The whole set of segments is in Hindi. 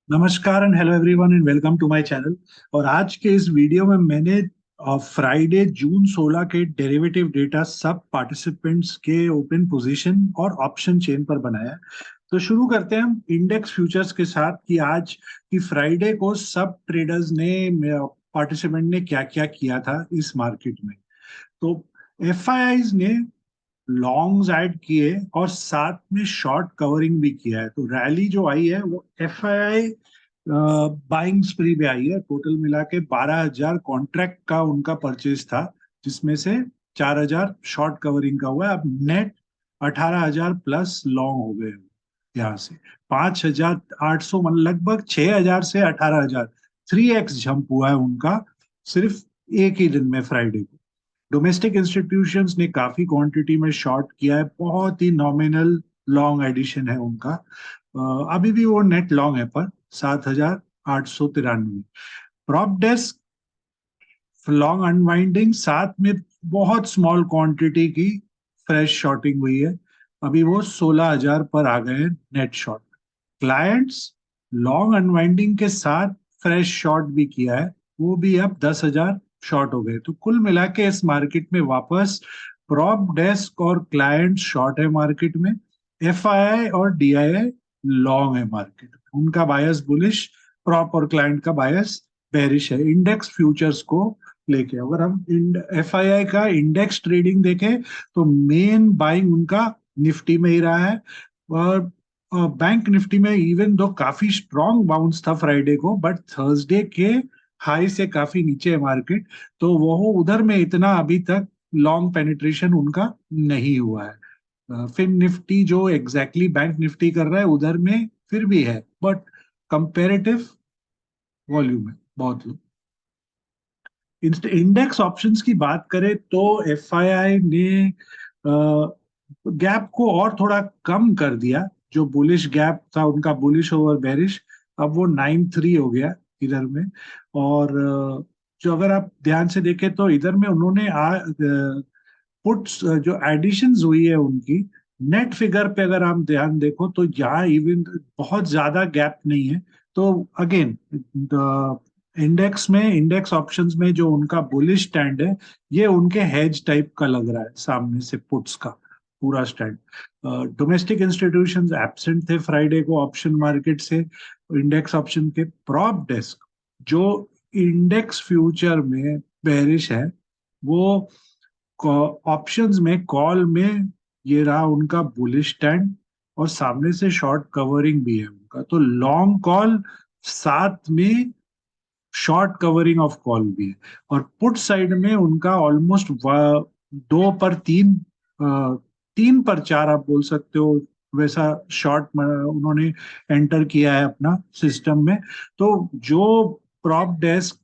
नमस्कार and hello everyone and welcome to my channel. और आज के इस वीडियो में मैंने फ्राइडे जून 16 के डेरिवेटिव डेटा सब पार्टिसिपेंट्स के ओपन पोजीशन और ऑप्शन चेन पर बनाया है। तो शुरू करते हैं हम इंडेक्स फ्यूचर्स के साथ कि आज की फ्राइडे को सब ट्रेडर्स ने पार्टिसिपेंट ने क्या क्या किया था इस मार्केट में। तो एफआईआईज ने लॉन्ग्स ऐड किए और साथ में शॉर्ट कवरिंग भी किया है। तो रैली जो आई है वो एफआईआई बाइंग स्प्री पे आई है। टोटल मिला के 12,000 कॉन्ट्रैक्ट का उनका परचेज था, जिसमें से 4,000 शॉर्ट कवरिंग का हुआ है। अब नेट 18,000 प्लस लॉन्ग हो गए यहाँ से। 5,800 मतलब लगभग 6,000 से 18,000 3x जंप हुआ है उनका सिर्फ एक ही दिन में, फ्राइडे को। डोमेस्टिक इंस्टीट्यूशंस ने काफी क्वांटिटी में शॉर्ट किया है, बहुत ही नॉमिनल लॉन्ग एडिशन है उनका। अभी भी वो नेट लॉन्ग है पर 7,893। प्रॉप डेस्क लॉन्ग अनवाइंडिंग साथ में बहुत स्मॉल क्वांटिटी की फ्रेश शॉर्टिंग हुई है। अभी वो 16,000 पर आ गए हैं net short. Clients long unwinding के साथ फ्रेश शॉर्ट भी किया है, वो भी अब 10,000 शॉर्ट हो गए। तो कुल मिला के इस मार्केट में वापस प्रॉप डेस्क और क्लाइंट शॉर्ट है मार्केट में। एफआईआई और डीआईआई लॉन्ग है मार्केट में, उनका बायस बुलिश, प्रॉप और क्लाइंट का बायस बेरिश है इंडेक्स फ्यूचर्स को लेके। अगर हम एफआईआई का इंडेक्स ट्रेडिंग देखें तो मेन बाइंग उनका निफ्टी में ही रहा है। और बैंक निफ्टी में इवन दो काफी स्ट्रॉन्ग बाउंस था फ्राइडे को, बट थर्सडे के हाई से काफी नीचे है मार्केट। तो वो उधर में इतना अभी तक लॉन्ग पेनिट्रेशन उनका नहीं हुआ है। फिन निफ्टी जो एग्जैक्टली बैंक निफ्टी कर रहा है उधर में फिर भी है, बट कंपेरेटिव वॉल्यूम है बहुत लो। इंडेक्स ऑप्शंस की बात करें तो एफआईआई ने गैप को और थोड़ा कम कर दिया। जो बुलिश गैप था उनका, बुलिश ओवर बेरिश, अब वो 9-3 हो गया इधर में। और जो अगर आप ध्यान से देखें तो इधर में उन्होंने पुट्स जो एडिशंस हुई है उनकी नेट फिगर पे अगर आप ध्यान देखो तो यहाँ इवन बहुत ज्यादा गैप नहीं है। तो अगेन इंडेक्स में, इंडेक्स ऑप्शंस में जो उनका बुलिश स्टैंड है, ये उनके हेज टाइप का लग रहा है सामने से पुट्स का पूरा स्टैंड। डोमेस्टिक इंस्टीट्यूशंस एब्सेंट थे फ्राइडे को ऑप्शन मार्केट से इंडेक्स ऑप्शन के। प्रॉप डेस्क जो इंडेक्स फ्यूचर में बेरिश है, वो ऑप्शंस में कॉल में ये रहा उनका बुलिश स्टैंड, और सामने से शॉर्ट कवरिंग भी है उनका। तो लॉन्ग कॉल साथ में शॉर्ट कवरिंग ऑफ कॉल भी है। और पुट साइड में उनका ऑलमोस्ट 2 पर 3, 3 पर 4 आप बोल सकते हो, वैसा शॉर्ट उन्होंने एंटर किया है अपना सिस्टम में। तो जो प्रॉप डेस्क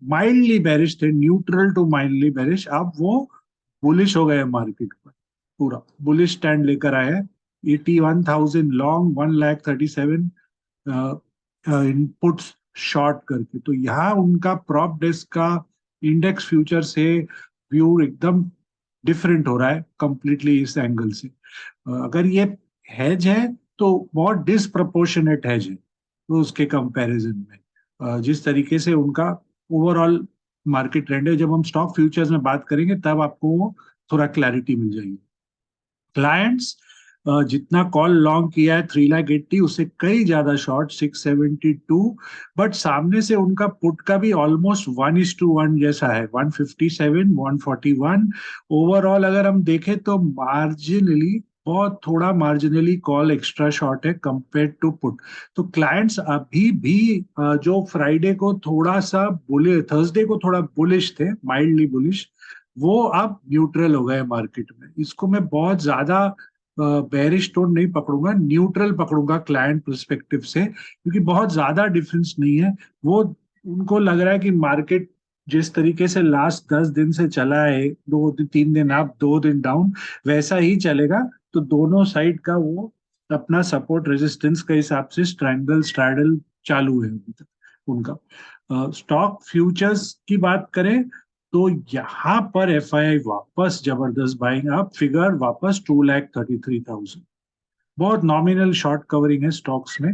माइल्डली बेरिश थे, न्यूट्रल टू माइल्डली बेरिश, अब वो बुलिश हो गए मार्केट पर, पूरा बुलिश स्टैंड लेकर आए हैं। 81,000 लॉन्ग, 1,37,000 इनपुट्स शॉर्ट करके। तो यहाँ उनका प्रॉप डेस्क का इंडेक्स फ्यूचर से व्यू एकदम डिफरेंट हो रहा है कंप्लीटली इस एंगल से। अगर ये हेज है तो बहुत डिसप्रपोर्शनेट हेज है तो उसके कंपैरिजन में, जिस तरीके से उनका ओवरऑल मार्केट ट्रेंड है। जब हम स्टॉक फ्यूचर्स में बात करेंगे तब आपको वो थोड़ा क्लैरिटी मिल जाएगी। क्लाइंट्स जितना कॉल लॉन्ग किया है 3,80,000, उससे कई ज्यादा शॉर्ट 672। बट सामने से उनका पुट का भी ऑलमोस्ट 1:1 जैसा है, 157, 141। ओवरऑल अगर हम देखें तो मार्जिनली, बहुत थोड़ा मार्जिनली कॉल एक्स्ट्रा शॉर्ट है कंपेयर टू पुट। तो क्लाइंट्स अभी भी जो फ्राइडे को थोड़ा सा बुले, थर्सडे को थोड़ा बुलिश थे, माइल्डली बुलिश, वो अब न्यूट्रल हो गए मार्केट में। इसको मैं बहुत ज्यादा बेरिश टोन नहीं पकड़ूंगा, न्यूट्रल पकड़ूंगा क्लाइंट पर्सपेक्टिव से, क्योंकि बहुत ज्यादा डिफरेंस नहीं है। वो उनको लग रहा है कि मार्केट जिस तरीके से लास्ट 10 दिन से चला है, 2-3 दिन अप 2 दिन डाउन, वैसा ही चलेगा। तो दोनों साइड का वो अपना सपोर्ट रेजिस्टेंस के हिसाब से स्ट्रैंगल स्ट्रैडल चालू है अभी तक उनका। स्टॉक फ्यूचर्स की बात करें तो यहाँ पर एफआईआई वापस जबरदस्त बाइंग, अप फिगर वापस 2,33,000। बहुत नॉमिनल शॉर्ट कवरिंग है स्टॉक्स में।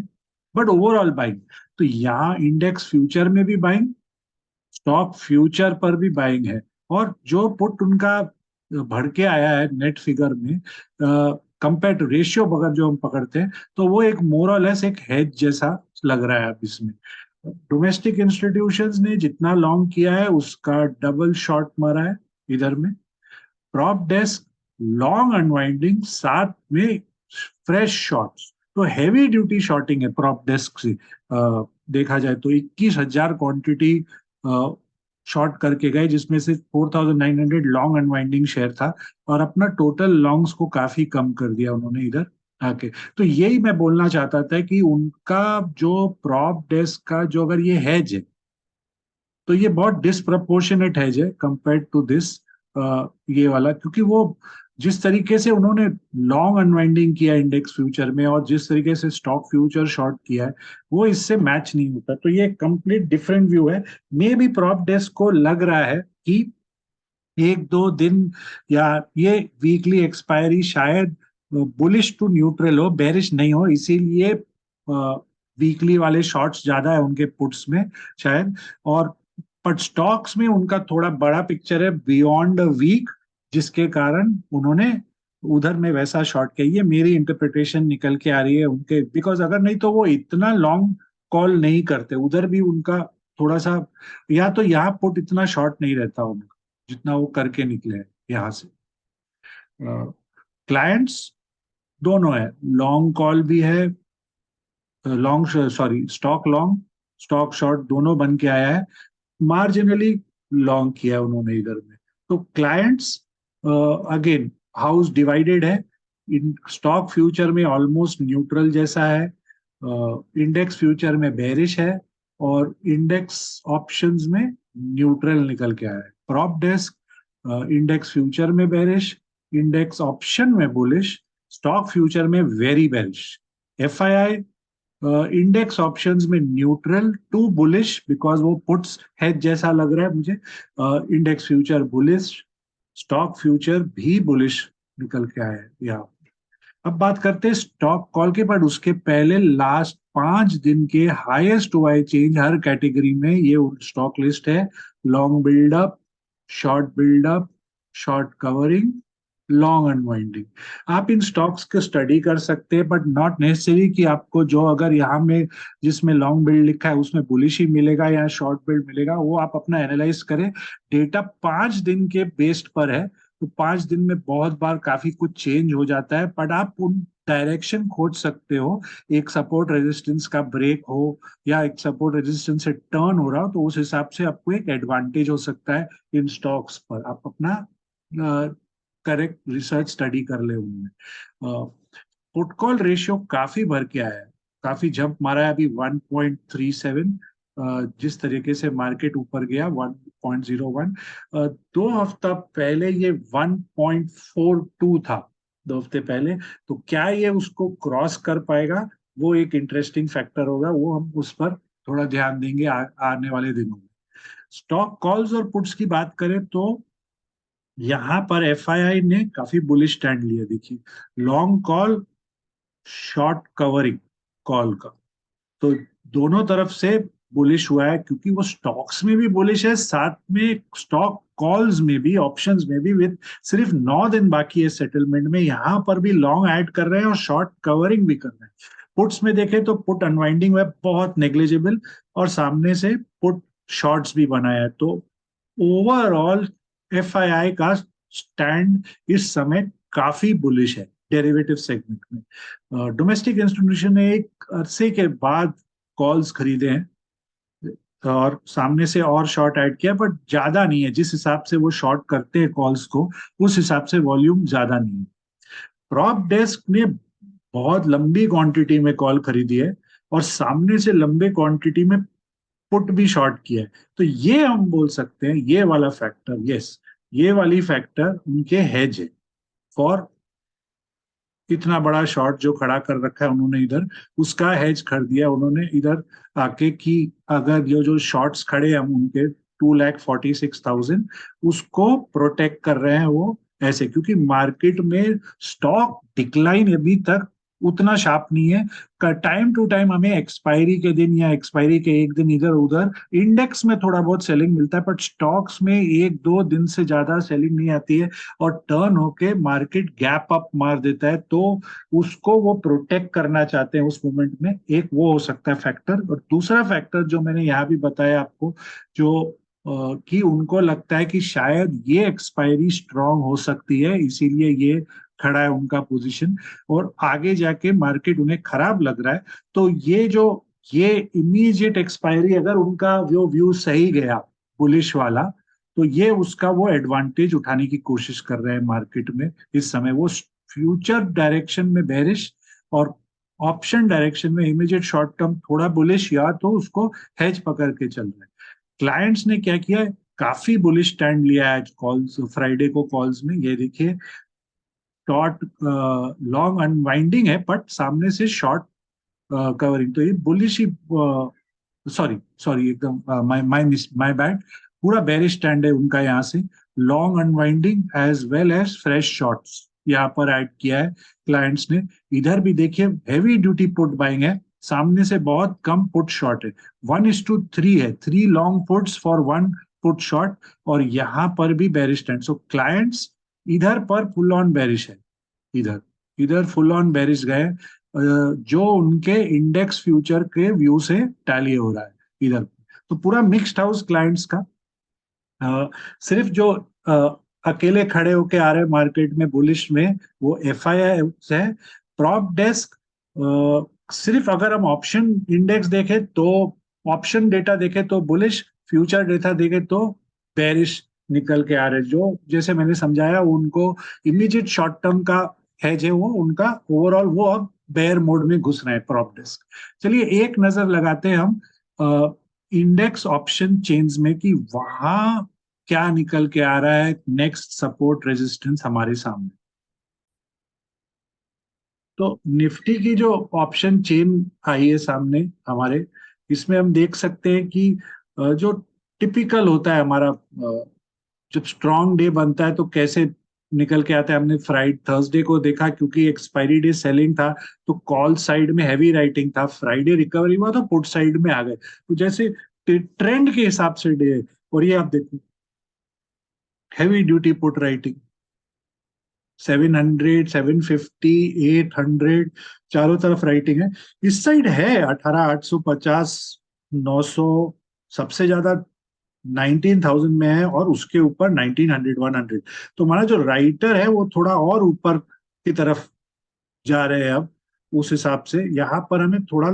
But overall buying. तो यहाँ इंडेक्स फ्यूचर में भी बाइंग, स्टॉक फ्यूचर पर भी बाइंग है। और जो पुट उनका बढ़ के आया है नेट फिगर में, कंपेयर टू रेशियो अगर जो हम पकड़ते हैं, तो वो एक मोरलेस एक हेज जैसा लग रहा है अब इसमें। डोमेस्टिक इंस्टीट्यूशंस ने जितना लॉन्ग किया है उसका डबल शॉर्ट मारा है इधर में। प्रॉप डेस्क लॉन्ग अनवाइंडिंग, साथ में फ्रेश शॉर्ट्स। तो हैवी ड्यूटी शॉर्टिंग है प्रॉप डेस्क से। देखा जाए तो 21,000 क्वांटिटी शॉर्ट करके गए, जिसमें से 4,900 लॉन्ग अनवाइंडिंग शेयर था, और अपना टोटल लॉन्ग्स को काफी कम कर दिया उन्होंने इधर आके। तो यही मैं बोलना चाहता था कि उनका जो प्रॉप डेस्क का जो अगर ये हैज है, तो ये बहुत डिसप्रपोर्शनेट हैज है कंपेयर्ड टू दिस, ये वाला, क्योंकि वो जिस तरीके से उन्होंने लॉन्ग अनवाइंडिंग किया इंडेक्स फ्यूचर में और जिस तरीके से स्टॉक फ्यूचर शॉर्ट किया है, वो इससे मैच नहीं होता। तो ये कंप्लीट डिफरेंट व्यू है। मे बी प्रॉप डेस्क को लग रहा है कि एक दो दिन या ये वीकली एक्सपायरी शायद बुलिश टू न्यूट्रल हो, बेरिश नहीं हो, इसीलिए वीकली वाले शॉर्ट्स ज्यादा है उनके पुट्स में शायद। और बट स्टॉक्स में उनका थोड़ा बड़ा पिक्चर है बियॉन्ड वीक, जिसके कारण उन्होंने उधर में वैसा शॉर्ट किया। ये मेरी इंटरप्रिटेशन निकल के आ रही है उनके, बिकॉज अगर नहीं तो वो इतना लॉन्ग कॉल नहीं करते। उधर भी उनका थोड़ा सा, या तो यहाँ पुट इतना शॉर्ट नहीं रहता उनका जितना वो करके निकले हैं यहाँ से। क्लाइंट्स दोनों है, लॉन्ग कॉल भी है, long sorry stock long stock short दोनों बन के आया है। मार्जिनली लॉन्ग किया है उन्होंने इधर में। तो क्लाइंट्स अगेन हाउस डिवाइडेड है। इन स्टॉक फ्यूचर में ऑलमोस्ट न्यूट्रल जैसा है, इंडेक्स फ्यूचर में बेरिश है, और इंडेक्स ऑप्शंस में न्यूट्रल निकल के आया है। प्रॉप डेस्क इंडेक्स फ्यूचर में बेरिश, इंडेक्स ऑप्शन में बुलिश, स्टॉक फ्यूचर में very bearish. FII index options में न्यूट्रल टू बुलिश, बिकॉज वो पुट्स हेज जैसा लग रहा है मुझे। Index future bullish, stock future भी बुलिश निकल के आया है यहाँ। अब बात करते हैं स्टॉक कॉल के, बाद उसके पहले लास्ट 5 दिन के हाईएस्ट हुआ है चेंज हर कैटेगरी में। ये स्टॉक लिस्ट है। Long buildup, short buildup, short covering, long unwinding. आप इन स्टॉक्स को स्टडी कर सकते हैं, बट नॉट नेसेसरी कि आपको जो अगर यहाँ में जिसमें लॉन्ग बिल्ड लिखा है उसमें बुलिश ही मिलेगा या शॉर्ट बिल्ड मिलेगा। वो आप अपना एनालाइज करें। डेटा 5 दिन के बेस्ड पर है, तो 5 दिन में बहुत बार काफी कुछ चेंज हो जाता है, बट आप उन डायरेक्शन खोज सकते हो। एक सपोर्ट रेजिस्टेंस का ब्रेक हो या एक सपोर्ट रेजिस्टेंस से टर्न हो रहा हो, तो उस हिसाब से आपको एक एडवांटेज हो सकता है इन स्टॉक्स पर। आप अपना करेक्ट रिसर्च स्टडी कर ले उनमें। पुट कॉल रेशियो काफी भर के आया है, काफी जंप मारा है अभी 1.37। जिस तरीके से मार्केट ऊपर गया 1.01, 2 हफ्ता पहले ये 1.42 था, 2 हफ्ते पहले। तो क्या ये उसको क्रॉस कर पाएगा, वो एक इंटरेस्टिंग फैक्टर होगा, वो हम उस पर थोड़ा ध्यान देंगे आने वाले दिनों में। स्टॉक कॉल्स और पुट्स की बात करें तो यहाँ पर एफआईआई ने काफी बुलिश स्टैंड लिया। देखिए, long call, short covering call का, तो दोनों तरफ से बुलिश हुआ है, क्योंकि वो स्टॉक्स में भी बुलिश है, साथ में स्टॉक कॉल्स में भी, ऑप्शंस में भी। विद सिर्फ 9 दिन बाकी है सेटलमेंट में, यहाँ पर भी लॉन्ग ऐड कर रहे हैं और शॉर्ट कवरिंग भी कर रहे हैं। पुट्स में देखें तो पुट अनवाइंडिंग है बहुत नेग्लिजिबल, और सामने से पुट शॉर्ट्स भी बनाया है। तो ओवरऑल एफआईआई का स्टैंड इस समय काफी बुलिश है डेरिवेटिव सेगमेंट में। डोमेस्टिक इंस्टीट्यूशन ने एक अरसे के बाद कॉल्स खरीदे हैं और सामने से और शॉर्ट ऐड किया, बट ज्यादा नहीं है। जिस हिसाब से वो शॉर्ट करते हैं कॉल्स को, उस हिसाब से वॉल्यूम ज्यादा नहीं है। प्रॉप डेस्क ने बहुत लंबी क्वांटिटी में कॉल खरीदी है और सामने से लंबे क्वांटिटी में पुट भी शॉर्ट किया है। तो ये हम बोल सकते हैं, ये वाला फैक्टर, यस, ये वाली फैक्टर उनके हेज है फॉर इतना बड़ा शॉर्ट जो खड़ा कर रखा है उन्होंने इधर, उसका हेज कर दिया उन्होंने इधर आके। कि अगर ये जो शॉर्ट्स खड़े हैं हम उनके 2,46,000, उसको प्रोटेक्ट कर रहे हैं वो ऐसे, क्योंकि मार्केट में स्टॉक डिक्लाइन अभी तक उतना शार्प नहीं है। टाइम टू टाइम हमें एक्सपायरी के दिन या एक्सपायरी के एक दिन इधर उधर इंडेक्स में थोड़ा बहुत सेलिंग मिलता है, बट स्टॉक्स में एक दो दिन से ज्यादा सेलिंग नहीं आती है। और टर्न होके मार्केट गैप अप मार देता है, तो उसको वो प्रोटेक्ट करना चाहते हैं उस मोमेंट में। एक वो हो सकता है फैक्टर। और दूसरा फैक्टर जो मैंने यहाँ भी बताया आपको, जो कि उनको लगता है कि शायद ये एक्सपायरी स्ट्रांग हो सकती है, इसीलिए ये खड़ा है उनका पोजीशन। और आगे जाके मार्केट उन्हें खराब लग रहा है, तो ये इमीडिएट एक्सपायरी अगर उनका जो व्यू सही गया बुलिश वाला, तो ये उसका वो एडवांटेज उठाने की कोशिश कर रहे हैं मार्केट में इस समय। वो फ्यूचर डायरेक्शन में बेरिश और ऑप्शन डायरेक्शन में इमीडिएट शॉर्ट टर्म थोड़ा बुलिश, या तो उसको हेज पकड़ के चल रहे हैं। क्लाइंट्स ने क्या किया है, काफी बुलिश स्टैंड लिया है कॉल्स, फ्राइडे को कॉल्स में। ये देखिए, शॉर्ट लॉन्ग अनवाइंडिंग है, बट सामने से शॉर्ट कवरिंग, तो ये बुलिश ही, सॉरी सॉरी, एकदम माय माय माय बैड, पूरा बेरिश स्टैंड है उनका यहाँ से। Long unwinding as well as fresh shorts यहाँ पर ऐड किया है क्लाइंट्स ने। इधर भी देखिए, हैवी ड्यूटी पुट बाइंग है, सामने से बहुत कम पुट शॉर्ट है। 1:3 है, 3 long puts for 1 put short. और यहाँ पर भी बेरिश स्टैंड, सो क्लाइंट्स इधर पर फुल ऑन बेरिश है। इधर इधर फुल ऑन बेरिश गए, जो उनके इंडेक्स फ्यूचर के व्यू से टैली हो रहा है इधर। तो पूरा मिक्स्ड हाउस क्लाइंट्स का। सिर्फ जो अकेले खड़े होके आ रहे मार्केट में बुलिश में, वो एफआईआई है। प्रॉप डेस्क, सिर्फ अगर हम ऑप्शन इंडेक्स देखें तो, ऑप्शन डेटा देखें तो बुलिश, फ्यूचर डेटा देखें तो बेरिश निकल के आ रहे। जो जैसे मैंने समझाया, उनको इमीडिएट शॉर्ट टर्म का हेज है वो उनका, ओवरऑल वो अब बेयर मोड में घुस रहे हैं प्रॉप डेस्क। चलिए एक नजर लगाते हैं हम इंडेक्स ऑप्शन चेन्स में कि वहां क्या निकल के आ रहा है, नेक्स्ट सपोर्ट रेजिस्टेंस हमारे सामने। तो निफ्टी की जो ऑप्शन चेन आई है सामने हमारे, इसमें हम देख सकते हैं कि जो टिपिकल होता है हमारा, जब स्ट्रॉन्ग डे बनता है तो कैसे निकल के आता है। हमने फ्राइडे थर्सडे को देखा, क्योंकि एक्सपायरी डे सेलिंग था, तो कॉल साइड में हैवी राइटिंग था। फ्राइडे रिकवरी हुआ तो पुट साइड में आ गए, तो जैसे ट्रेंड के हिसाब से डे है। और ये आप देखो, हैवी ड्यूटी पुट राइटिंग, 700, 750, 800, चारों तरफ राइटिंग है। इस साइड है 18,850, 900, सबसे ज्यादा 19,000 में है, और उसके ऊपर 1900, 100। तो हमारा जो राइटर है वो थोड़ा और ऊपर की तरफ जा रहे हैं अब। उस हिसाब से यहाँ पर हमें थोड़ा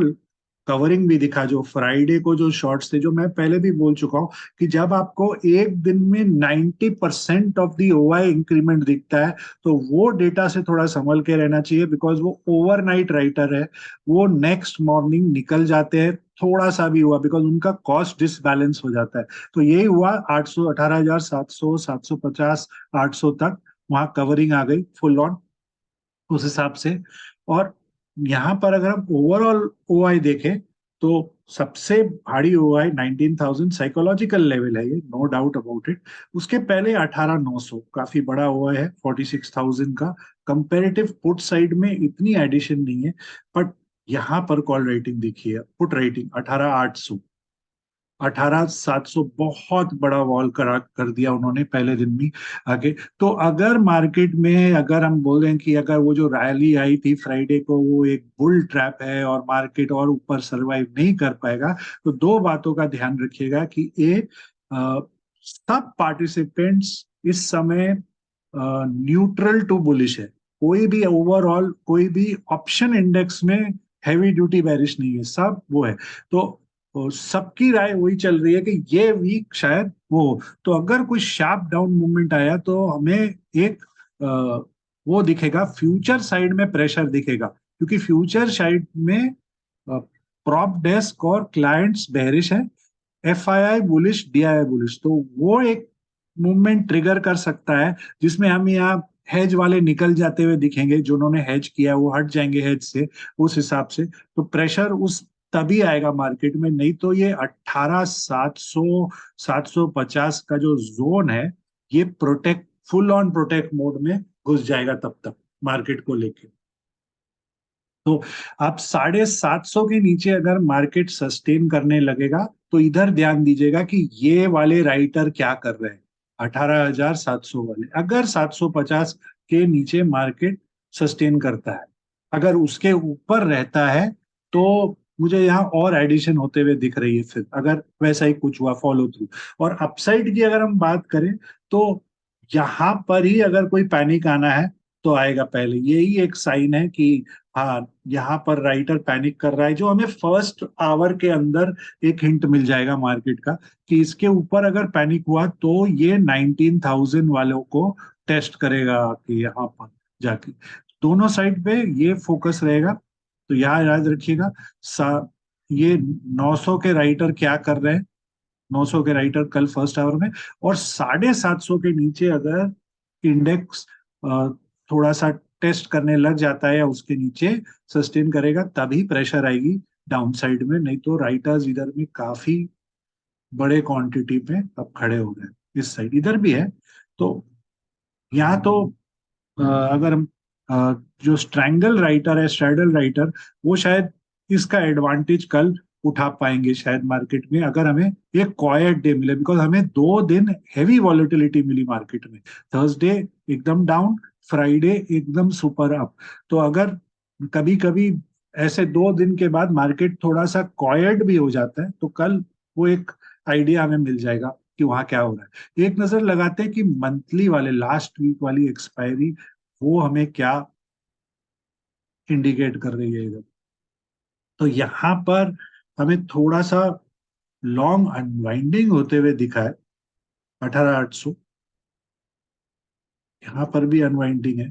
कवरिंग भी दिखा। जो फ्राइडे को जो शॉर्ट्स थे, जो मैं पहले भी बोल चुका हूँ कि जब आपको एक दिन में 90% ऑफ दी ओआई इंक्रीमेंट दिखता है, तो वो डेटा से थोड़ा संभल के रहना चाहिए, बिकॉज वो ओवरनाइट राइटर है। वो नेक्स्ट मॉर्निंग निकल जाते हैं, थोड़ा सा भी हुआ, बिकॉज उनका कॉस्ट डिसबैलेंस हो जाता है। तो यही हुआ, 800, 18,700, 750, 800 तक वहां कवरिंग आ गई फुल ऑन उस हिसाब से। और यहाँ पर अगर हम ओवरऑल ओआई देखें, तो सबसे भारी ओआई 19,000 साइकोलॉजिकल लेवल है, ये नो डाउट अबाउट इट। उसके पहले 18,900 काफी बड़ा ओआई है, 46,000 का। कंपेरेटिव पुट साइड में इतनी एडिशन नहीं है, बट यहाँ पर कॉल रेटिंग देखिए, पुट रेटिंग 18,800, 18,700, बहुत बड़ा वॉल करा कर दिया उन्होंने पहले दिन में आगे। तो अगर मार्केट में, अगर हम बोलें कि अगर वो जो रैली आई थी फ्राइडे को वो एक बुल ट्रैप है और मार्केट और ऊपर सरवाइव नहीं कर पाएगा, तो दो बातों का ध्यान रखिएगा कि ये सब पार्टिसिपेंट्स इस समय न्यूट्रल टू बुलिश है। कोई भी ओवरऑल, कोई भी ऑप्शन इंडेक्स में हैवी ड्यूटी बेरिश नहीं है, सब वो है। तो सबकी राय वही चल रही है कि ये वीक शायद वो हो। तो अगर कोई शार्प डाउन मूवमेंट आया तो हमें एक वो दिखेगा, फ्यूचर साइड में प्रेशर दिखेगा, क्योंकि फ्यूचर साइड में प्रॉप डेस्क और क्लाइंट्स बेरिश है, एफआईआई बुलिश, डीआईआई बुलिश। तो वो एक मूवमेंट ट्रिगर कर सकता है, जिसमें हम यहाँ हेज वाले निकल जाते हुए दिखेंगे, जिन्होंने हेज किया वो हट जाएंगे हेज से उस हिसाब से। तो प्रेशर उस तभी आएगा मार्केट में, नहीं तो ये 18,700, 750 का जो जोन है, ये protect, full on protect mode में घुस जाएगा तब तक मार्केट को लेके। तो आप 750 के नीचे अगर मार्केट सस्टेन करने लगेगा तो इधर ध्यान दीजिएगा कि ये वाले राइटर क्या कर रहे हैं। 18,700 वाले, अगर 750 के नीचे मार्केट सस्टेन करता है, अगर उसके ऊपर रहता है तो मुझे यहाँ और एडिशन होते हुए दिख रही है। फिर अगर वैसा ही कुछ हुआ फॉलो थ्रू, और अपसाइड की अगर हम बात करें तो यहाँ पर ही अगर कोई पैनिक आना है तो आएगा पहले। यही एक साइन है कि हाँ, यहाँ पर राइटर पैनिक कर रहा है, जो हमें फर्स्ट आवर के अंदर एक हिंट मिल जाएगा मार्केट का कि इसके ऊपर अगर पैनिक हुआ तो ये 19,000 वालों को टेस्ट करेगा कि यहाँ पर जाके। दोनों साइड पे ये फोकस रहेगा। तो यहाँ याद रखिएगा, ये 900 के राइटर क्या कर रहे हैं, 900 के राइटर कल फर्स्ट आवर में, और 750 के नीचे अगर इंडेक्स थोड़ा सा टेस्ट करने लग जाता है या उसके नीचे सस्टेन करेगा तभी प्रेशर आएगी डाउन साइड में। नहीं तो राइटर्स इधर में काफी बड़े क्वांटिटी पे अब खड़े हो गए, इस साइड इधर भी है। तो यहाँ तो अगर हम जो स्ट्रैंगल राइटर है, स्ट्रैडल राइटर, वो शायद इसका एडवांटेज कल उठा पाएंगे शायद मार्केट में, अगर हमें एक क्वाइट डे मिले। बिकॉज हमें 2 दिन हैवी वॉलेटिलिटी मिली मार्केट में, थर्सडे एकदम डाउन, फ्राइडे एकदम सुपर अप। तो अगर कभी कभी ऐसे 2 दिन के बाद मार्केट थोड़ा सा क्वाइट भी हो जाता है तो कल वो एक आइडिया हमें मिल जाएगा कि वहां क्या हो रहा है। एक नजर लगाते हैं कि मंथली वाले लास्ट वीक वाली एक्सपायरी वो हमें क्या इंडिकेट कर रही है इधर। तो यहाँ पर हमें थोड़ा सा लॉन्ग अनवाइंडिंग होते हुए दिखा है 18,800। यहाँ पर भी अनवाइंडिंग है,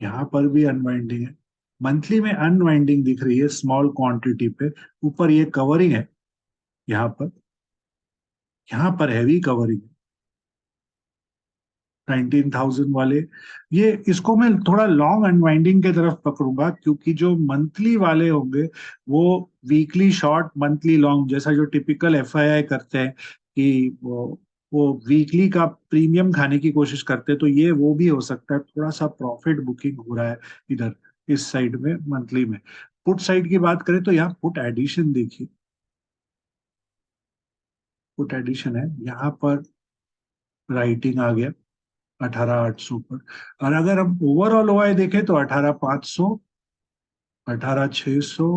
यहाँ पर भी अनवाइंडिंग है। मंथली में अनवाइंडिंग दिख रही है स्मॉल क्वांटिटी पे। ऊपर ये कवरिंग है, यहाँ पर हैवी कवरिंग, 19,000 वाले। ये इसको मैं थोड़ा लॉन्ग अनवाइंडिंग के तरफ पकड़ूंगा, क्योंकि जो मंथली वाले होंगे वो वीकली शॉर्ट मंथली लॉन्ग, जैसा जो टिपिकल एफआईआई करते हैं कि वो वीकली का प्रीमियम खाने की कोशिश करते हैं, तो ये वो भी हो सकता है। थोड़ा सा प्रॉफिट बुकिंग हो रहा है इधर इस साइड में मंथली में। पुट साइड की बात करें तो यहाँ पुट एडिशन देखिए, पुट एडिशन है यहाँ पर, राइटिंग आ गया 18,800 पर। और अगर हम ओवरऑल ओआई देखें तो 18,500, 18,600,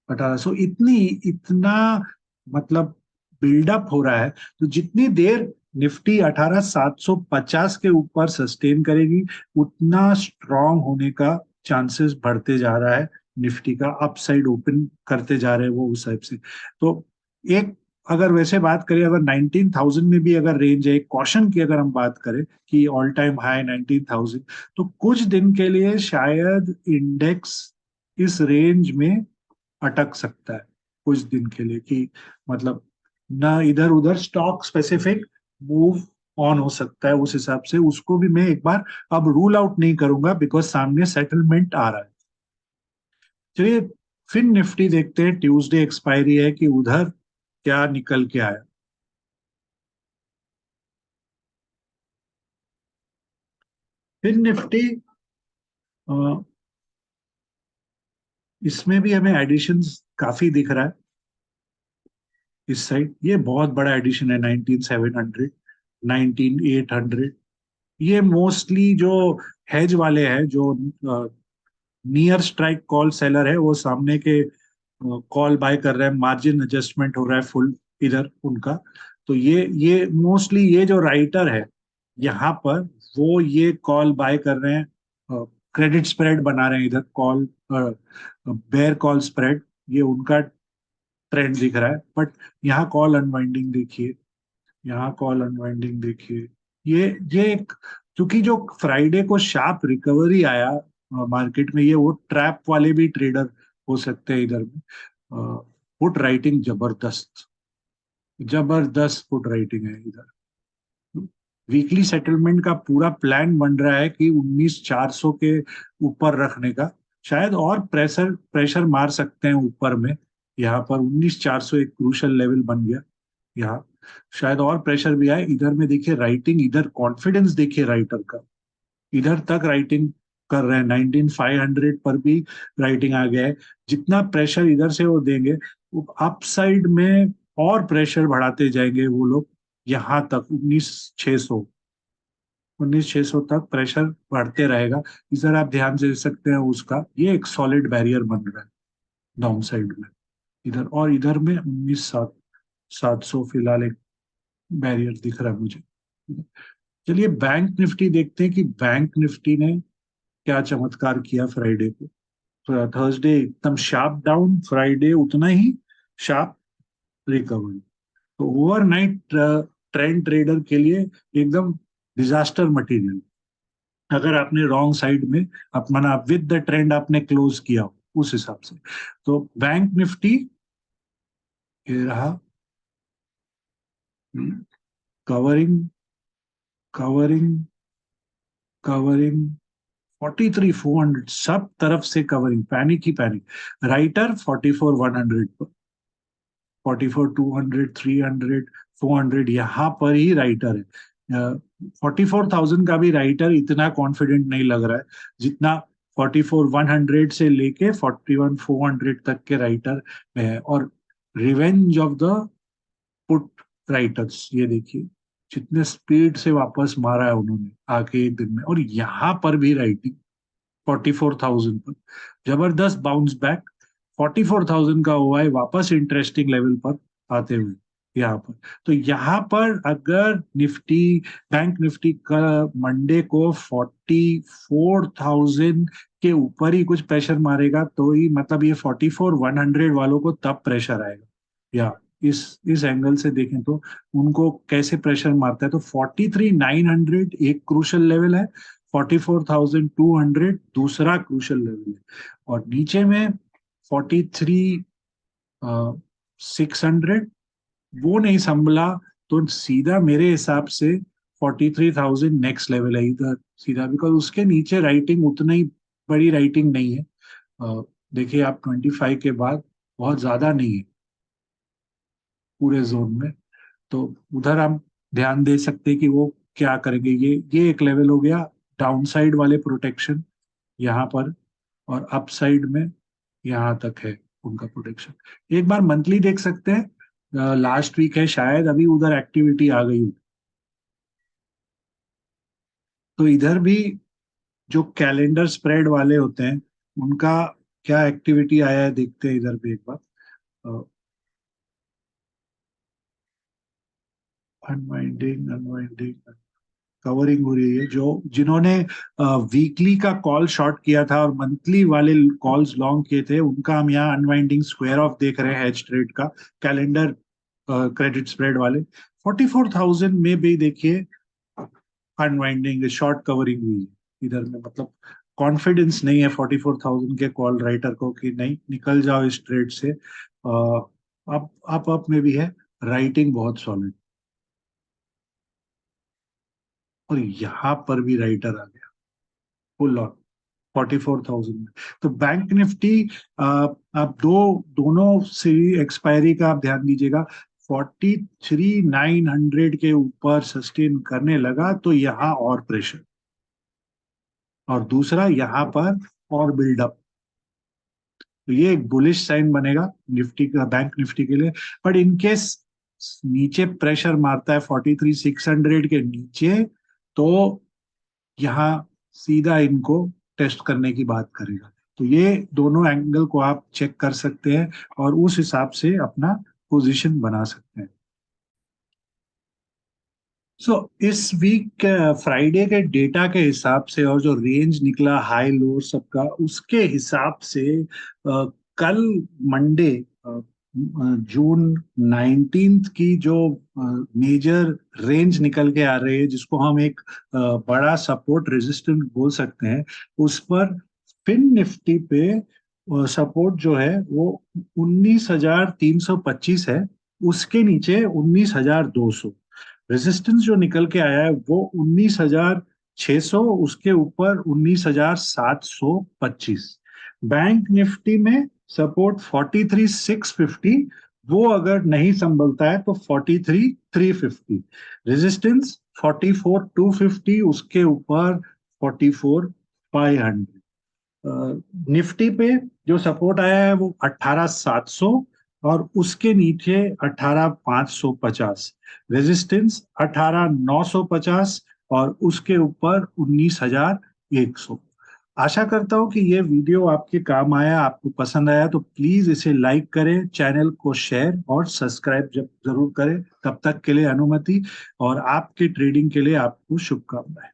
1800, इतनी इतना मतलब बिल्डअप हो रहा है। तो जितनी देर निफ्टी 18,750 के ऊपर सस्टेन करेगी उतना स्ट्रांग होने का चांसेस बढ़ते जा रहा है। निफ्टी का अपसाइड ओपन करते जा रहे हैं वो उस टाइप से। तो एक, अगर वैसे बात करें, अगर 19,000 में भी अगर रेंज है, कॉशन की अगर हम बात करें कि ऑल टाइम हाई 19,000, तो कुछ दिन के लिए शायद इंडेक्स इस रेंज में अटक सकता है कुछ दिन के लिए, कि मतलब ना इधर उधर स्टॉक स्पेसिफिक मूव ऑन हो सकता है। उस हिसाब से उसको भी मैं एक बार अब रूल आउट नहीं करूंगा, बिकॉज सामने सेटलमेंट आ रहा है। चलिए फिर निफ्टी देखते हैं, ट्यूसडे एक्सपायरी है कि उधर क्या निकल के आया। फिर निफ्टी, इसमें भी हमें एडिशंस काफी दिख रहा है इस साइड। ये बहुत बड़ा एडिशन है, 19,700, 19,800। ये मोस्टली जो हेज वाले हैं, जो नियर स्ट्राइक कॉल सेलर है, वो सामने के कॉल बाय कर रहे हैं, मार्जिन एडजस्टमेंट हो रहा है फुल इधर उनका। तो ये मोस्टली ये जो राइटर है यहाँ पर, वो ये कॉल बाय कर रहे हैं, क्रेडिट स्प्रेड बना रहे हैं इधर, कॉल बेयर कॉल स्प्रेड, ये उनका ट्रेंड दिख रहा है। बट यहाँ कॉल अनवाइंडिंग देखिए, यहाँ कॉल अनवाइंडिंग देखिए। ये क्योंकि जो फ्राइडे को शार्प रिकवरी आया मार्केट में, ये वो ट्रैप वाले भी ट्रेडर हो सकते हैं इधर में। पुट राइटिंग जबरदस्त, जबरदस्त पुट राइटिंग है इधर। वीकली सेटलमेंट का पूरा प्लान बन रहा है कि 19,400 के ऊपर रखने का, शायद और प्रेशर प्रेशर मार सकते हैं ऊपर में। यहाँ पर 19,400 एक क्रूशल लेवल बन गया यहाँ, शायद और प्रेशर भी आए। इधर में देखिए राइटिंग, इधर कॉन्फिडेंस देखिए राइटर का, इधर तक राइटिंग कर रहे हैं, 19500 पर भी राइटिंग आ गया है। जितना प्रेशर इधर से वो देंगे, वो अप साइड में और प्रेशर बढ़ाते जाएंगे वो लोग, यहाँ तक 19600 तक प्रेशर बढ़ते रहेगा। इधर आप ध्यान से देख सकते हैं उसका, ये एक सॉलिड बैरियर बन रहा है डाउन साइड में इधर, और इधर में 19700 फिलहाल एक बैरियर दिख रहा है मुझे। चलिए बैंक निफ्टी देखते हैं कि बैंक निफ्टी ने क्या चमत्कार किया फ्राइडे को। थर्सडे एकदम शार्प डाउन, फ्राइडे उतना ही शार्प रिकवरी। तो ओवरनाइट ट्रेंड ट्रेडर के लिए एकदम डिजास्टर मटेरियल, अगर आपने रॉन्ग साइड में अपना विद द ट्रेंड आपने क्लोज किया हो उस हिसाब से। तो बैंक निफ्टी ये रहा, कवरिंग कवरिंग कवरिंग 43,400, सब तरफ से कवरिंग, पैनिक ही पैनिक। राइटर 44,100 पर, 44,200, 300, 400 यहाँ पर ही राइटर है। 44,000 का भी राइटर इतना कॉन्फिडेंट नहीं लग रहा है जितना 44,100 से लेके 41,400 तक के राइटर में है। और revenge of the put writers, ये देखिए जितने स्पीड से वापस मारा है उन्होंने आके एक दिन में, और यहाँ पर भी राइटिंग 44,000 पर, जबरदस्त बाउंस बैक। 44,000 का हुआ है वापस इंटरेस्टिंग लेवल पर आते हुए यहाँ पर। तो यहाँ पर अगर निफ्टी, बैंक निफ्टी का मंडे को 44,000 के ऊपर ही कुछ प्रेशर मारेगा तो ही, मतलब ये 44,100 वालों को तब प्रेशर आएगा। या इस एंगल से देखें तो उनको कैसे प्रेशर मारता है, तो 43,900 एक क्रूशल लेवल है, 44,200 दूसरा क्रूशल लेवल है, और नीचे में 43,600 वो नहीं संभला तो सीधा मेरे हिसाब से 43,000 नेक्स्ट लेवल है इधर सीधा, बिकॉज उसके नीचे राइटिंग उतना ही बड़ी राइटिंग नहीं है। देखिए आप 25 के बाद बहुत ज्यादा नहीं है पूरे जोन में, तो उधर हम ध्यान दे सकते हैं कि वो क्या करेंगे। ये एक लेवल हो गया डाउनसाइड वाले प्रोटेक्शन यहाँ पर, और अप साइड में यहाँ तक है उनका प्रोटेक्शन। एक बार मंथली देख सकते हैं, लास्ट वीक है शायद, अभी उधर एक्टिविटी आ गई। तो इधर भी जो कैलेंडर स्प्रेड वाले होते हैं उनका क्या एक्टिविटी आया है देखते हैं इधर भी एक बार। अनवाइंडिंग अनवाइंडिंग कवरिंग हो रही है, जो जिन्होंने वीकली का कॉल शॉर्ट किया था और मंथली वाले कॉल्स लॉन्ग किए थे, उनका हम यहाँ अनवाइंडिंग स्क्वायर ऑफ देख रहे हैं हेज ट्रेड का, कैलेंडर क्रेडिट स्प्रेड वाले 44,000 में भी देखिए अनवाइंडिंग शॉर्ट कवरिंग हुई है इधर में। मतलब कॉन्फिडेंस नहीं है 44,000 के कॉल राइटर को कि नहीं निकल जाओ इस ट्रेड से। अप में भी है, राइटिंग बहुत सॉलिड, और यहाँ पर भी राइटर आ गया फुल ऑन 44,000 में। तो बैंक निफ्टी आप दोनों से एक्सपायरी का आप ध्यान दीजिएगा, 43,900 के ऊपर सस्टेन करने लगा तो यहाँ और प्रेशर, और दूसरा यहाँ पर और बिल्डअप। तो ये एक बुलिश साइन बनेगा निफ्टी का, बैंक निफ्टी के लिए। बट इनकेस नीचे प्रेशर मारता है 43,600 के नीचे, तो यहाँ सीधा इनको टेस्ट करने की बात करेगा। तो ये दोनों एंगल को आप चेक कर सकते हैं और उस हिसाब से अपना पोजीशन बना सकते हैं। सो इस वीक फ्राइडे के डेटा के हिसाब से और जो रेंज निकला हाई लो सबका, उसके हिसाब से कल मंडे जून 19 की जो मेजर रेंज निकल के आ रही है, जिसको हम एक बड़ा सपोर्ट रेजिस्टेंस बोल सकते हैं, उस पर फिन निफ्टी पे सपोर्ट जो है वो 19,325 है, उसके नीचे 19,200। रेजिस्टेंस जो निकल के आया है वो 19,600, उसके ऊपर 19,725। बैंक निफ्टी में सपोर्ट 43,650, वो अगर नहीं संभलता है तो 43,350। रेजिस्टेंस 44,250, उसके ऊपर 44,500। निफ्टी पे जो सपोर्ट आया है वो 18,700 और उसके नीचे 18,550, रेजिस्टेंस 18,950 और उसके ऊपर 19,100। आशा करता हूँ कि ये वीडियो आपके काम आया, आपको पसंद आया तो प्लीज इसे लाइक करें, चैनल को शेयर और सब्सक्राइब जरूर करें। तब तक के लिए अनुमति और आपके ट्रेडिंग के लिए आपको शुभकामनाएं।